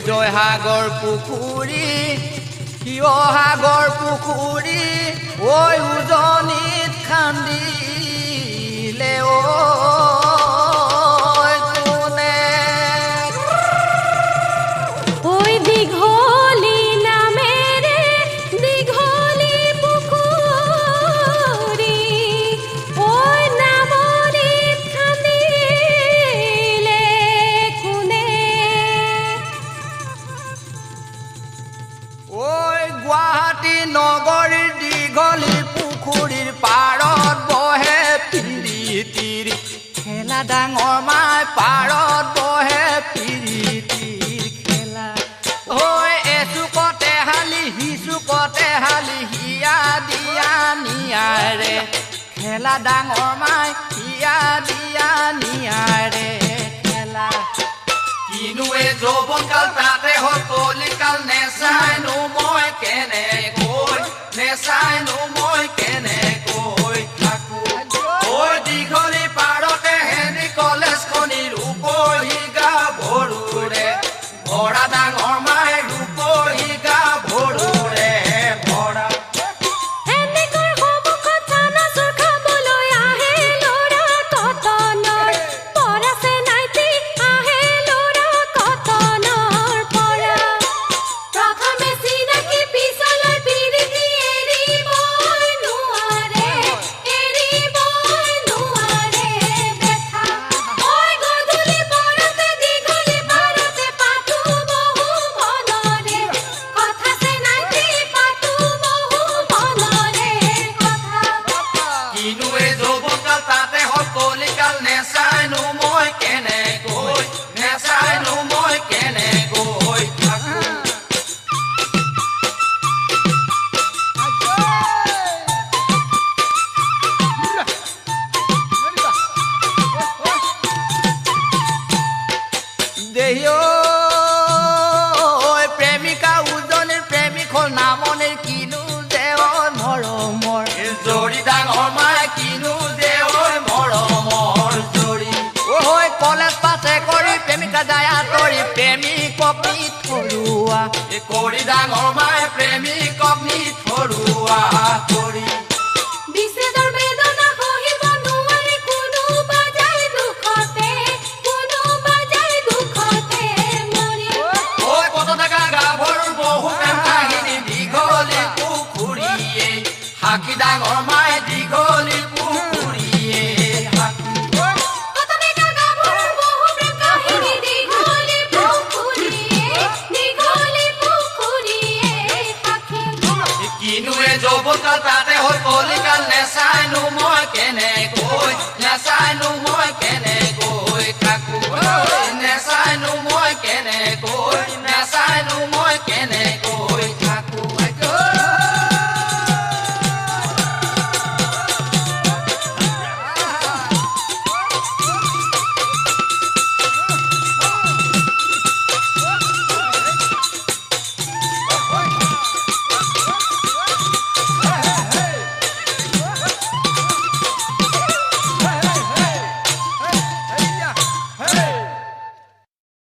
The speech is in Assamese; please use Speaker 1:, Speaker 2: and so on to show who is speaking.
Speaker 1: জয়সাগৰ পুখুৰী শিৱসাগৰ পুখুৰী ঐ উজনিত খান্দিলে গুৱাহাটী নগৰীৰ দীঘলী পুখুৰীৰ পাৰত বহে পিৰিতিৰ খেলা ডাঙৰ মাই পাৰত বহে পিৰিতিৰ খেলা এচুকতে হালি সিচুকতে হালি হিয়া দিয়া নিয়াৰে খেলা ডাঙৰ মাই হিয়া দিয়া নিয়াৰে খেলা কিনো এই যৌৱনকাল তাতে হ'ল কলিকাল নেচাইনো মই কেনেকৈ নেচাইনো মই কেনেকৈ থাকো ঐ দীঘলী পাৰতে হেৰি কলেজখনি ৰূপহী গাভৰুৰে ভৰা ডাঙৰ মাই ৰূপহী গাভৰুৰে ভৰা প্ৰেমিকা উজনিৰ প্ৰেমিক হ'ল নামনিৰ কিনো দেৱৰ মৰমৰ জৰি ডাঙৰ মাই কিনো দেৱৰ মৰমৰ জৰি কলেজ পাছে কৰি প্ৰেমিকা যায় আঁতৰি প্ৰেমিকক নি থৰুৱা কৰি ডাঙৰ মাই প্ৰেমিকক নি থৰুৱা